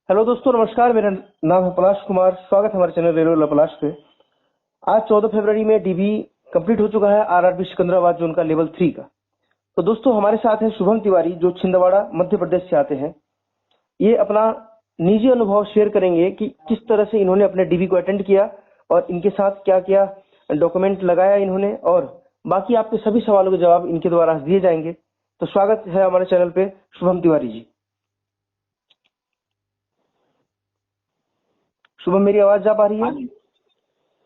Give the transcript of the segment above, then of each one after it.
Hello दोस्तों, नमस्कार। मेरा नाम है पलाश कुमार। स्वागत है हमारे चैनल रेडियो पलाश पे। आज 14 फरवरी में डीबी कंप्लीट हो चुका है आरआरबी सिकंदराबाद जोन का लेवल 3 का। तो दोस्तों, हमारे साथ है शुभम तिवारी, जो छिंदवाड़ा मध्य प्रदेश से आते हैं। ये अपना निजी अनुभव शेयर करेंगे कि किस तरह से इन्होंने अपने डीबी को अटेंड किया और इनके साथ क्या क्या डॉक्यूमेंट लगाया इन्होंने, और बाकी आपके सभी सवालों के जवाब इनके द्वारा दिए जाएंगे। तो स्वागत है हमारे चैनल पे शुभम तिवारी जी। शुभम, मेरी आवाज जा पा रही है?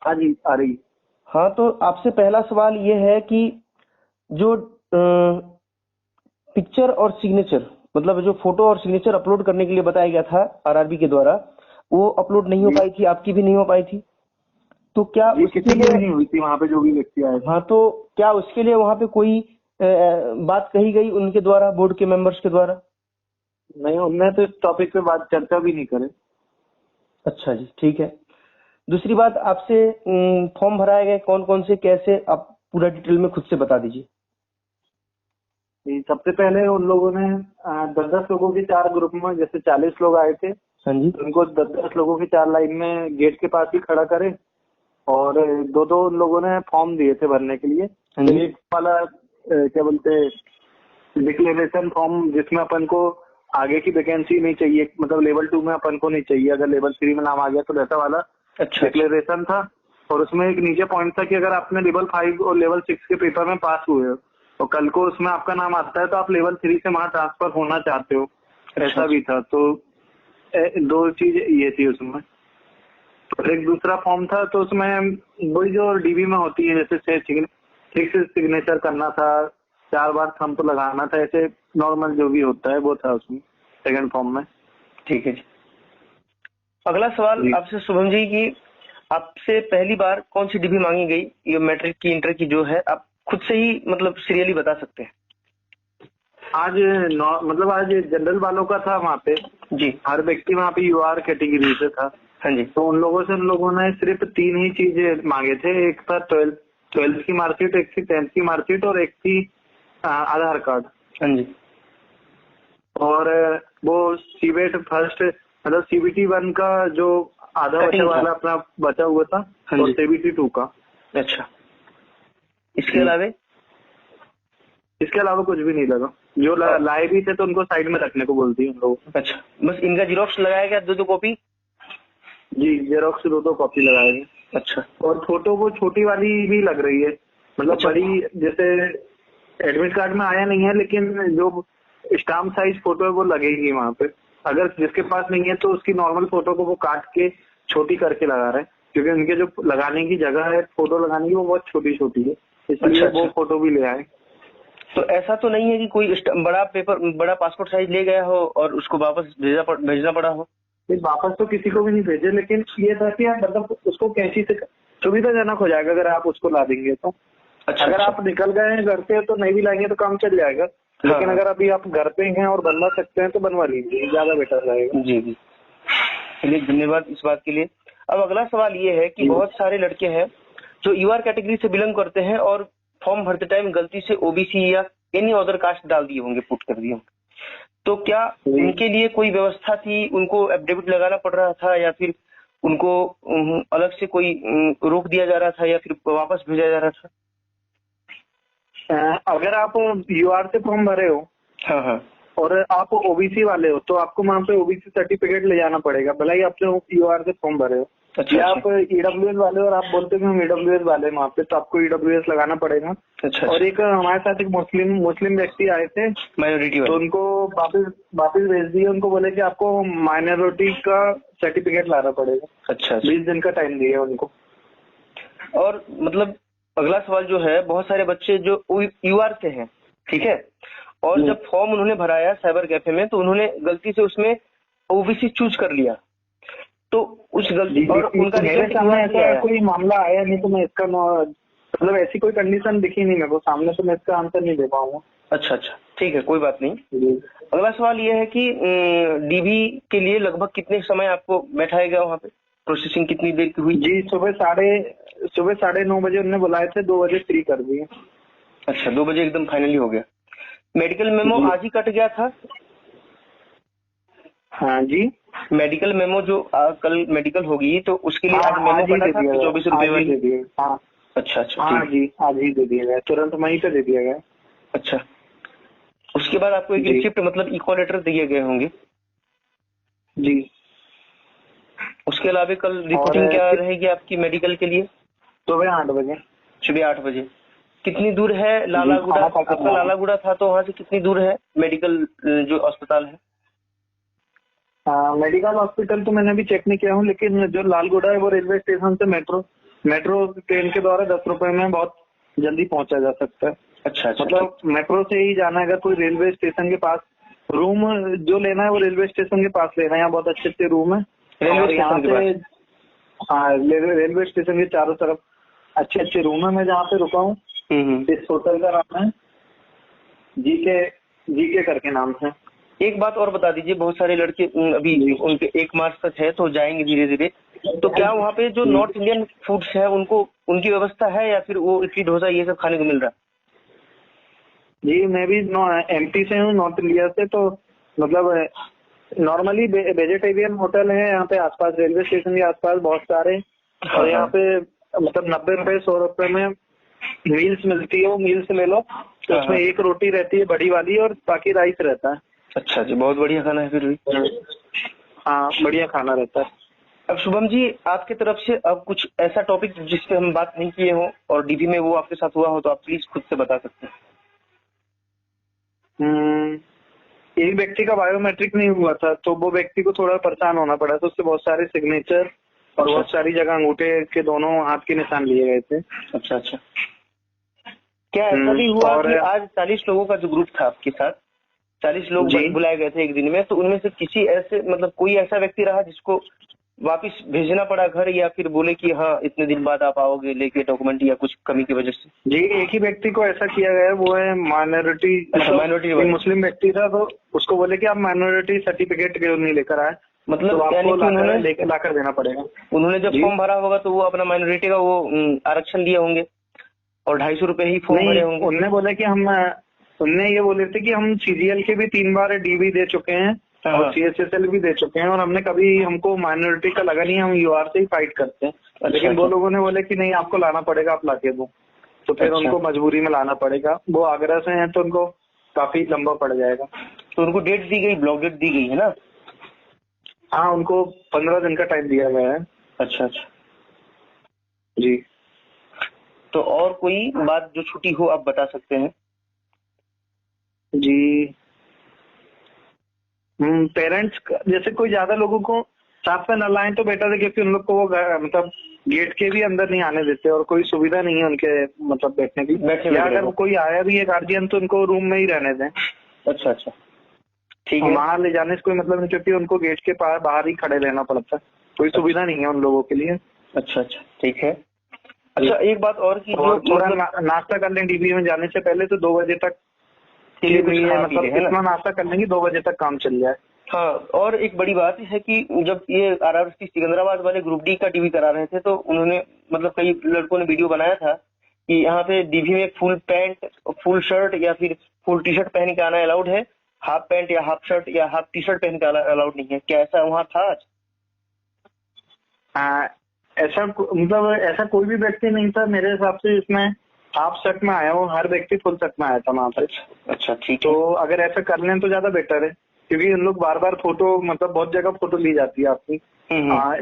हाँ जी, आ रही। हाँ, तो आपसे पहला सवाल ये है कि जो पिक्चर और सिग्नेचर, मतलब जो फोटो और सिग्नेचर अपलोड करने के लिए बताया गया था आरआरबी के द्वारा, वो अपलोड नहीं हो पाई थी, आपकी भी नहीं हो पाई थी। तो क्या उसके लिए नहीं हुई थी वहाँ पे जो भी व्यक्ति आए? हाँ, तो क्या उसके लिए वहाँ पे कोई बात कही गई उनके द्वारा, बोर्ड के मेंबर्स के द्वारा? नहीं, उनने तो इस टॉपिक पे बात चर्चा भी नहीं करे। अच्छा जी, ठीक है। दूसरी बात, आपसे फॉर्म भराए गए कौन कौन से, कैसे, आप पूरा डिटेल में खुद से बता दीजिए। सबसे पहले उन लोगों ने 10-10 लोगों के 4 ग्रुप में, जैसे 40 लोग आए थे, हाँ जी। उनको 10-10 लोगों की 4 लाइन में गेट के पास ही खड़ा करे और 2-2 उन लोगों ने फॉर्म दिए थे भरने के लिए। हाँ जी। एक वाला क्या बोलते डिक्लेरेशन फॉर्म, जिसमें अपन को आगे की वैकेंसी नहीं चाहिए, मतलब लेवल 2 में अपन को नहीं चाहिए, अगर लेवल 3 में नाम आ गया तो वैसा वाला अच्छा। डिक्लेरेशन था। और उसमें एक नीचे पॉइंट था कि अगर आपने लेवल 5 और लेवल 6 के पेपर में पास हुए हो और कल को उसमें आपका नाम आता है तो आप लेवल 3 से वहां ट्रांसफर होना चाहते हो, ऐसा भी था। तो 2 चीज ये थी उसमें। और एक दूसरा फॉर्म था, तो उसमें वही जो डीबी में होती है, जैसे ठीक से सिग्नेचर करना था, 4 बार थंब लगाना था, ऐसे नॉर्मल जो भी होता है वो था उसमें सेकंड फॉर्म में। ठीक है जी। अगला सवाल आपसे शुभम जी की, आपसे पहली बार कौन सी डिग्री मांगी गई? ये मैट्रिक की, इंटर की जो है, आप खुद से ही मतलब सीरियली बता सकते हैं। आज मतलब आज जनरल वालों का था वहाँ पे जी। हर व्यक्ति वहाँ पे यूआर कैटेगरी से था। हाँ जी। तो उन लोगों ने सिर्फ 3 ही चीजें मांगे थे। एक था 12th की मार्कशीट, एक थी 10th की मार्कशीट और एक थी आधार कार्ड। हाँ जी। और वो सीबेट फर्स्ट, मतलब सीबीटी 1 का जो आधा बचा वाला अपना बचा हुआ था, और सीबीटी 2 का। अच्छा, इसके अलावा कुछ भी नहीं लगा। जो लाए भी थे तो उनको साइड में रखने को बोलती है उन लोगों। अच्छा, बस इनका जीरोक्स लगाया गया, 2-2 कॉपी? जी, जेरोक्स 2-2 कॉपी लगाए गए। अच्छा। और फोटो वो छोटी वाली भी लग रही है, मतलब अच्छा। बड़ी, जैसे एडमिट कार्ड में आया नहीं है, लेकिन जो स्टाम्प साइज फोटो है वो लगेगी वहाँ पे। अगर जिसके पास नहीं है तो उसकी नॉर्मल फोटो को वो काट के छोटी करके लगा रहे हैं, क्योंकि उनके जो लगाने की जगह है फोटो लगाने की वो बहुत छोटी छोटी है, इसलिए वो फोटो भी ले आए। तो ऐसा तो नहीं है कि कोई बड़ा पेपर, बड़ा पासपोर्ट साइज ले गया हो और उसको वापस भेजना पड़ा हो? वापस तो किसी को भी नहीं भेजे, लेकिन ये था कि मतलब उसको कैंची से सुविधाजनक हो जाएगा अगर आप उसको ला देंगे तो। अच्छा। अगर आप निकल गए हैं घर से तो नहीं भी लाएंगे तो काम चल जाएगा। लेकिन अगर अभी आप घर पे हैं और बनवा सकते हैं तो बनवा लीजिए, ज्यादा बेटर रहेगा। जी जी, चलिए, धन्यवाद इस बात के लिए। अब अगला सवाल ये है कि बहुत सारे लड़के हैं जो यूआर कैटेगरी से बिलोंग करते हैं और फॉर्म भरते टाइम गलती से ओबीसी या एनी अदर कास्ट डाल दिए होंगे, पुट कर दिए होंगे। तो क्या उनके लिए कोई व्यवस्था थी? उनको एफिडेविट लगाना पड़ रहा था, या फिर उनको अलग से कोई रोक दिया जा रहा था, या फिर वापस भेजा जा रहा था? अगर आप यूआर से फॉर्म भरे हो, हाँ, और आप ओबीसी वाले हो तो आपको वहाँ पे ओबीसी सर्टिफिकेट ले जाना पड़ेगा, भले ही आप यूआर से फॉर्म भरे हो। अच्छा। या आप ईडब्ल्यूएस वाले हो और आप बोलते हो हम ईडब्ल्यूएस वाले वहाँ पे, तो आपको ईडब्ल्यूएस लगाना पड़ेगा। अच्छा। और एक हमारे साथ एक मुस्लिम व्यक्ति आए थे, माइनॉरिटी वाले, तो उनको वापिस भेज दिए। उनको बोले कि आपको माइनॉरिटी का सर्टिफिकेट लाना पड़ेगा। अच्छा। 20 दिन का टाइम दिया उनको। और मतलब अगला सवाल जो है, बहुत सारे बच्चे जो यूआर से हैं, ठीक है, और जब फॉर्म उन्होंने भराया साइबर कैफे में तो उन्होंने गलती से उसमें ओबीसी चूज कर लिया, तो उस गलती और उनका रिजल्ट ऐसा कोई मामला आया नहीं, तो मैं इसका मतलब ऐसी कोई कंडीशन दिखी नहीं मेरे को सामने, तो मैं इसका आंसर नहीं दे पाऊंगा। अच्छा, ठीक है, कोई बात नहीं। अगला सवाल ये है कि डीबी के लिए लगभग कितने समय आपको बैठाया गया वहाँ पे? प्रोसेसिंग कितनी देर की हुई? जी, सुबह 9:30 बजे उन्होंने बुलाए थे, 2 बजे फ्री कर दिए। अच्छा, 2 बजे एकदम फाइनली हो गया। मेडिकल मेमो आज ही कट गया था? हाँ जी, मेडिकल मेमो जो कल मेडिकल होगी तो उसके लिए आज हाँ, मेमो आज ही पड़ा दे था दिया गया, 24 रुपए आज ही वाली। दे दिया, हाँ अच्छा अच्छा हाँ ठीक। जी, आज ही दे दिया गया, तुरंत वहीं पे दे दिया गया। अच्छा, उसके बाद आपको एक जी रिसिप्ट मतलब इको लेटर दिए गए होंगे। जी। उसके अलावा कल रिपोर्टिंग क्या रहेगी आपकी मेडिकल के लिए? सुबह 8 बजे। सुबह 8 बजे। कितनी दूर है जी, लालागुड़ा? खाना खा के आपका आना। लालागुड़ा था तो वहाँ से कितनी दूर है मेडिकल जो अस्पताल है? मेडिकल हॉस्पिटल तो मैंने अभी चेक नहीं किया हूँ, लेकिन जो लालगुड़ा है वो रेलवे स्टेशन से मेट्रो ट्रेन के द्वारा 10 रुपए में बहुत जल्दी पहुंचा जा सकता है। अच्छा अच्छा मतलब मेट्रो से ही जाना है, अगर कोई रेलवे स्टेशन के पास रूम जो लेना है वो रेलवे स्टेशन के पास लेना है। यहाँ बहुत अच्छे अच्छे रूम है रेलवे और यहाँ स्टेशन के से पास? हाँ, रेलवे स्टेशन के चारों तरफ अच्छे अच्छे रूम है। मैं जहाँ पे रुका हूँ इस होटल का नाम है जीके करके नाम है। एक बात और बता दीजिए, बहुत सारे लड़के अभी उनके 1 मार्च तक है तो जाएंगे धीरे धीरे, तो क्या वहाँ पे जो नॉर्थ इंडियन फूड्स है उनको उनकी व्यवस्था है या फिर वो इडली डोसा ये सब खाने को मिल रहा है? जी, मैं भी एमपी से हूँ, नॉर्थ इंडिया से, तो मतलब नॉर्मली वेजिटेरियन होटल है यहाँ पे आसपास, रेलवे स्टेशन के आसपास बहुत सारे। और यहाँ पे मतलब 90 रुपए 100 रुपए में मील्स मिलती है, वो मील्स ले लो तो उसमें एक रोटी रहती है बड़ी वाली और बाकी राइस रहता है। अच्छा जी, बहुत बढ़िया खाना है फिर भी। हाँ, बढ़िया खाना रहता है। अब शुभम जी, आपकी तरफ से अब कुछ ऐसा टॉपिक जिस पे हम बात नहीं किए हो और डीबी में वो आपके साथ हुआ हो तो आप प्लीज खुद से बता सकते हैं। एक व्यक्ति का बायोमेट्रिक नहीं हुआ था तो वो व्यक्ति को थोड़ा परेशान होना पड़ा, तो उससे बहुत सारे सिग्नेचर और बहुत सारी जगह अंगूठे के दोनों हाथ के निशान लिए गए थे। अच्छा अच्छा। क्या ऐसा भी हुआ कि आज 40 लोगों का जो ग्रुप था आपके साथ, 40 लोग बुलाए गए थे एक दिन में, तो उनमें से किसी ऐसे मतलब कोई ऐसा व्यक्ति रहा जिसको वापस भेजना पड़ा घर, या फिर बोले कि हाँ इतने दिन बाद आप आओगे लेके डॉक्यूमेंट या कुछ कमी की वजह से? जी, एक ही व्यक्ति को ऐसा किया गया है, वो है माइनॉरिटी। माइनॉरिटी मुस्लिम व्यक्ति था तो उसको बोले कि आप माइनॉरिटी सर्टिफिकेट क्यों नहीं लेकर आए, मतलब तो यानी आपको कि उन्होंने लाकर देना पड़ेगा। उन्होंने जब फॉर्म भरा होगा तो वो अपना माइनॉरिटी का वो आरक्षण लिए होंगे और 250 रुपए ही फॉर्म भरे होंगे। उनने बोला कि उनने ये बोले थे कि हम सीजीएल के भी 3 बार डीबी दे चुके हैं और सीएचएसएल भी दे चुके हैं और हमको माइनॉरिटी का लगा नहीं, हम यूआर से ही फाइट करते हैं। लेकिन वो लोगों ने बोले कि नहीं, आपको लाना पड़ेगा, आप लाके दो, तो फिर उनको मजबूरी में लाना पड़ेगा। वो आगरा से हैं तो उनको काफी लंबा पड़ जाएगा, तो उनको डेट दी गई, ब्लॉक डेट दी गई है ना? हाँ, उनको 15 दिन का टाइम दिया गया है। अच्छा अच्छा जी। तो और कोई बात जो छुटी हो आप बता सकते हैं? जी, पेरेंट्स जैसे कोई ज्यादा लोगों को साथ में न लाएं तो बेटर है, क्योंकि उन लोग को वो मतलब गेट के भी अंदर नहीं आने देते और कोई सुविधा नहीं है उनके मतलब बैठने की, या अगर कोई आया भी है गार्जियन तो उनको रूम में ही रहने दें। अच्छा अच्छा ठीक है। वहां ले जाने से कोई मतलब नहीं, क्योंकि उनको गेट के पास बाहर ही खड़े रहना पड़ता है, कोई सुविधा नहीं है उन लोगों के लिए। अच्छा अच्छा ठीक है। अच्छा, एक बात और की और थोड़ा नाश्ता कर लें डीबी में जाने से पहले, तो 2 बजे तक मतलब इतना नाश्ता कर लेंगे 2 बजे तक काम चल जाए। हाँ, और एक बड़ी बात है कि जब ये आरआरसी सिकंदराबाद वाले ग्रुप डी का डीबी करा रहे थे तो उन्होंने मतलब कई लड़कों ने वीडियो बनाया था कि यहाँ पे डीबी में फुल पैंट, फुल शर्ट या फिर फुल टी शर्ट पहन के आना अलाउड है, हाफ पैंट या हाफ शर्ट या हाफ टी शर्ट पहन के आना अलाउड नहीं है। क्या ऐसा वहाँ था आज? ऐसा मतलब ऐसा कोई भी व्यक्ति नहीं था मेरे हिसाब से इसमें हाफ शर्ट में आया हो, हर व्यक्ति फुल शर्ट में आया था वहाँ पे। अच्छा ठीक है। तो अगर ऐसा कर लें तो ज्यादा बेटर है, क्योंकि उन लोग बार बार फोटो मतलब बहुत जगह फोटो ली जाती है आपकी,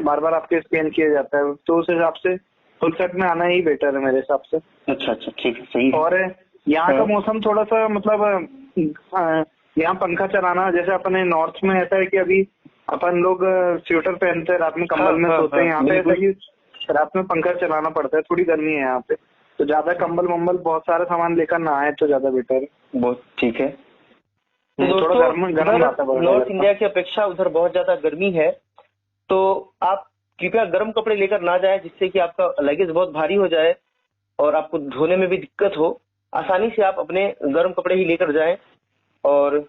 बार बार आपके स्कैन किया जाता है, तो उस हिसाब से फुल शर्ट में आना ही बेटर है मेरे हिसाब से। अच्छा अच्छा ठीक है, सही है। और यहाँ का मौसम थोड़ा सा मतलब यहाँ पंखा चलाना, जैसे अपने नॉर्थ में ऐसा है कि अभी अपन लोग स्वेटर पहनते हैं, रात में कंबल में सोते हैं, यहाँ पे ऐसा कि रात में पंखा चलाना पड़ता है, थोड़ी गर्मी है यहाँ पे, तो ज्यादा कंबल वम्बल बहुत सारा सामान लेकर ना आए तो ज्यादा बेटर है। बहुत ठीक है। तो थोड़ा गर्म आता है। नॉर्थ इंडिया की अपेक्षा उधर बहुत ज्यादा गर्मी है, तो आप कृपया गर्म कपड़े लेकर ना जाए, जिससे कि आपका लगेज बहुत भारी हो जाए और आपको धोने में भी दिक्कत हो। आसानी से आप अपने गर्म कपड़े ही लेकर जाएं। और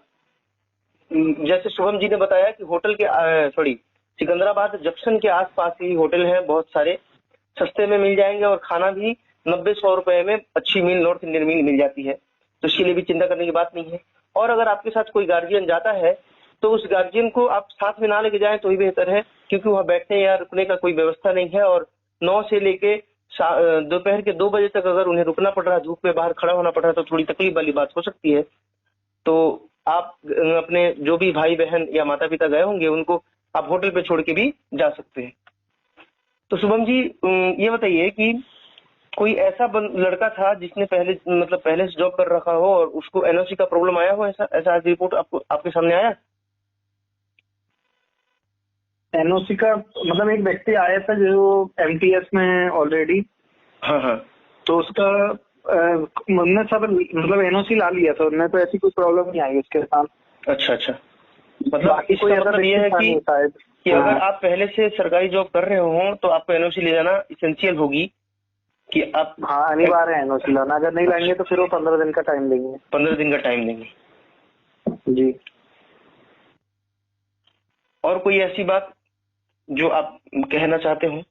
जैसे शुभम जी ने बताया कि होटल के सिकंदराबाद जंक्शन के आसपास ही होटल हैं बहुत सारे, सस्ते में मिल जाएंगे और खाना भी 90-100 रुपए में अच्छी मील, नॉर्थ इंडियन मील मिल जाती है, तो इसके लिए भी चिंता करने की बात नहीं है। और अगर आपके साथ कोई गार्जियन जाता है तो उस गार्जियन को आप साथ में ना लेके जाएं तो ही बेहतर है, क्योंकि वहाँ बैठने या रुकने का कोई व्यवस्था नहीं है। और 9 से लेके दोपहर के 2 बजे तक अगर उन्हें रुकना पड़ रहा है, धूप में बाहर खड़ा होना पड़ रहा है, तो थोड़ी तकलीफ वाली बात हो सकती है। तो आप अपने जो भी भाई बहन या माता पिता गए होंगे उनको आप होटल पे छोड़ के भी जा सकते हैं। तो शुभम जी, ये बताइए कि कोई ऐसा लड़का था जिसने पहले से जॉब कर रखा हो और उसको एनओसी का प्रॉब्लम आया हो, ऐसा आज रिपोर्ट आपके सामने आया? एनओसी का मतलब एक व्यक्ति आया था जो एमटीएस में है ऑलरेडी। हाँ हाँ। तो उसका उन्होंने सब मतलब एनओसी ला लिया था उन्होंने, तो ऐसी कोई प्रॉब्लम नहीं आई उसके साथ। अच्छा अच्छा, मतलब इसका मतलब ये है कि अगर आप पहले से सरकारी जॉब कर रहे हो तो आपको एनओसी ले जाना इसेंशियल होगी कि आप। हाँ, अनिवार्य है एनओसी लाना, अगर नहीं लाएंगे तो फिर वो 15 दिन का टाइम देंगे। 15 दिन का टाइम देंगे जी। और कोई ऐसी बात जो आप कहना चाहते हो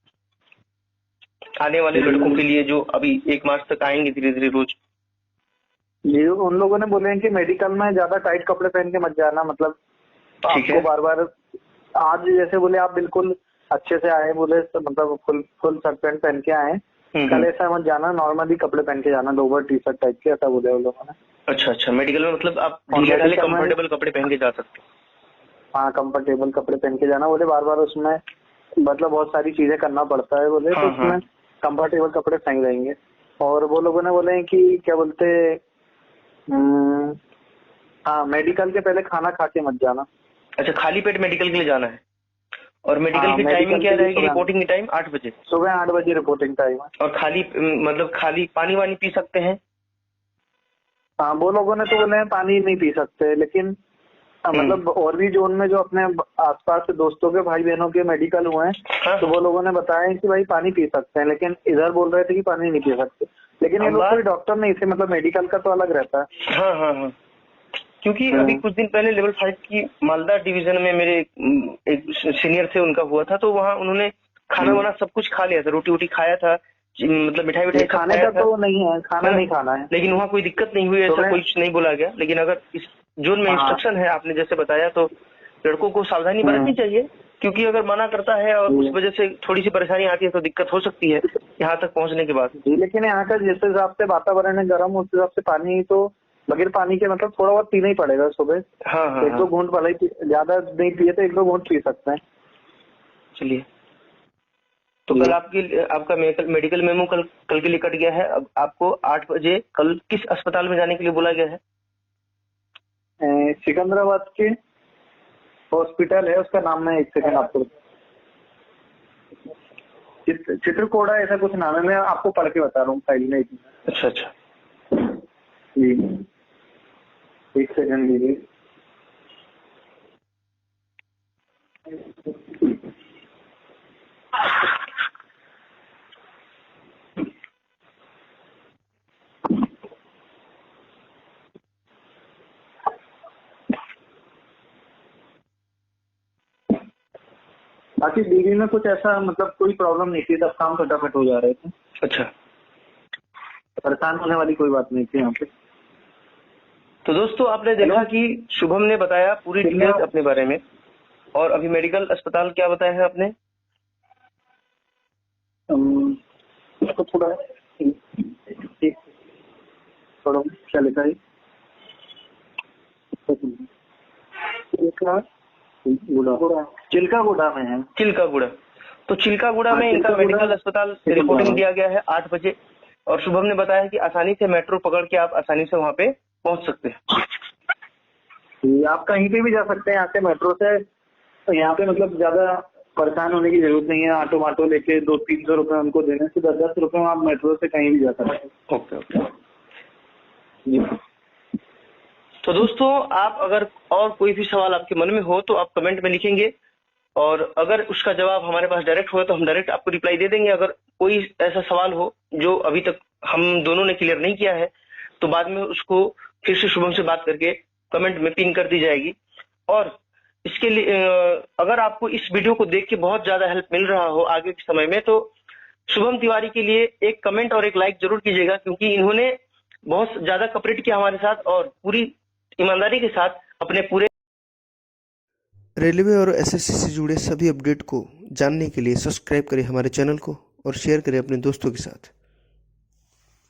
आने वाले लड़कों के लिए जो अभी 1 मार्च तक आएंगे धीरे धीरे रोज? जी, उन लोगों ने बोले हैं कि मेडिकल में ज्यादा टाइट कपड़े पहन के मत जाना, मतलब आपको बार बार आज जैसे बोले आप बिल्कुल अच्छे से आए, बोले तो मतलब फुल शर्ट पैंट पहन के आए, कल ऐसा मत जाना, नॉर्मली कपड़े पहन के जाना, लोअर टी शर्ट टाइप के, ऐसा बोले उन लोगों ने। अच्छा अच्छा, मेडिकल में मतलब आप ढीले कंफर्टेबल कपड़े पहन के जा सकते हैं? हाँ, कंफर्टेबल कपड़े पहन के जाना, बोले बार बार उसमें मतलब बहुत सारी चीजें करना पड़ता है, बोले तो उसमें कंफर्टेबल कपड़े सही रहेंगे। और वो लोगों ने बोले कि क्या बोलते, हाँ, मेडिकल के पहले खाना खा के मत जाना। अच्छा, खाली पेट मेडिकल के लिए जाना है। और मेडिकल की टाइमिंग क्या रहेगी? रिपोर्टिंग की टाइम 8 बजे, सुबह 8 बजे रिपोर्टिंग टाइम है। और खाली पानी वानी पी सकते हैं? हाँ, वो लोगों ने तो बोले हैं पानी नहीं पी सकते, लेकिन मतलब और भी जोन में जो अपने आसपास के दोस्तों के भाई बहनों के मेडिकल हुए हैं, तो वो लोगों ने बताया कि भाई पानी पी सकते हैं, लेकिन इधर बोल रहे थे कि पानी नहीं पी सकते। लेकिन ये लोग कोई डॉक्टर नहीं, इसे मतलब मेडिकल का तो अलग रहता है। हाँ हाँ हाँ, क्योंकि अभी कुछ दिन पहले लेवल 5 की मालदा डिवीजन में मेरे एक सीनियर थे, उनका हुआ था, तो वहाँ उन्होंने खाना वाना सब कुछ खा लिया था, रोटी वोटी खाया था, मतलब मिठाई खाने का तो नहीं है, खाना नहीं खाना है, लेकिन वहाँ कोई दिक्कत नहीं हुई, ऐसा कुछ नहीं बोला गया। लेकिन अगर इस जोन में इंस्ट्रक्शन है आपने जैसे बताया, तो लड़कों को सावधानी बरतनी चाहिए, क्योंकि अगर मना करता है और उस वजह से थोड़ी सी परेशानी आती है तो दिक्कत हो सकती है यहाँ तक पहुँचने के बाद। लेकिन यहाँ का जिस हिसाब से वातावरण है गर्म, उस हिसाब से पानी तो बगैर पानी के मतलब थोड़ा बहुत पीना ही पड़ेगा सुबह। हाँ, 1-2 घूंट भले ही, ज्यादा नहीं पिए तो 1-2 घूंट पी सकते हैं। चलिए, तो कल आपका मेडिकल मेमो कल के लिए कट गया है। अब आपको 8 बजे कल किस अस्पताल में जाने के लिए बोला गया है? सिकंदराबाद के हॉस्पिटल है, उसका नाम मैं 1 सेकंड आपको, चित्रकोड़ा ऐसा कुछ नाम है, मैं आपको पढ़ के बता रहा हूँ फाइल में। अच्छा अच्छा जी, 1 सेकंड लीजिए। बाकी डिग्री में कुछ ऐसा मतलब कोई प्रॉब्लम नहीं थी, सब काम फटाफट हो जा रहे थे। अच्छा, परेशान होने वाली कोई बात नहीं थी यहाँ पे। तो दोस्तों, आपने देखा कि शुभम ने बताया पूरी डिटेल्स अपने बारे में, और अभी मेडिकल अस्पताल क्या बताया है आपने? तो थोड़ा क्या लिखा है, चिल्कागुड़ा में है। चिल्कागुड़ा, तो चिल्कागुड़ा में इनका मेडिकल अस्पताल रिपोर्टिंग दिया गया है 8 बजे, और शुभम ने बताया कि आसानी से मेट्रो पकड़ के आप आसानी से वहाँ पे पहुँच सकते हैं। आप कहीं पे भी जा सकते हैं यहाँ से मेट्रो से, तो यहाँ पे मतलब ज्यादा परेशान होने की जरूरत नहीं है। ऑटो वाटो लेके 200-300 रुपए उनको देने से 10-10 रुपए में आप मेट्रो से कहीं भी जा सकते हैं। Okay okay. तो दोस्तों, आप अगर और कोई भी सवाल आपके मन में हो तो आप कमेंट में लिखेंगे, और अगर उसका जवाब हमारे पास डायरेक्ट हुआ तो हम डायरेक्ट आपको रिप्लाई दे देंगे। अगर कोई ऐसा सवाल हो जो अभी तक हम दोनों ने क्लियर नहीं किया है तो बाद में उसको फिर से शुभम से बात करके कमेंट में पिन कर दी जाएगी। और इसके लिए अगर आपको इस वीडियो को देख के बहुत ज्यादा हेल्प मिल रहा हो आगे के समय में, तो शुभम तिवारी के लिए एक कमेंट और एक लाइक जरूर कीजिएगा, क्योंकि इन्होंने बहुत ज्यादा कॉपरेट किया हमारे साथ और पूरी ईमानदारी के साथ अपने पूरे रेलवे और एसएससी से जुड़े सभी अपडेट को जानने के लिए सब्सक्राइब करें हमारे चैनल को और शेयर करें अपने दोस्तों के साथ।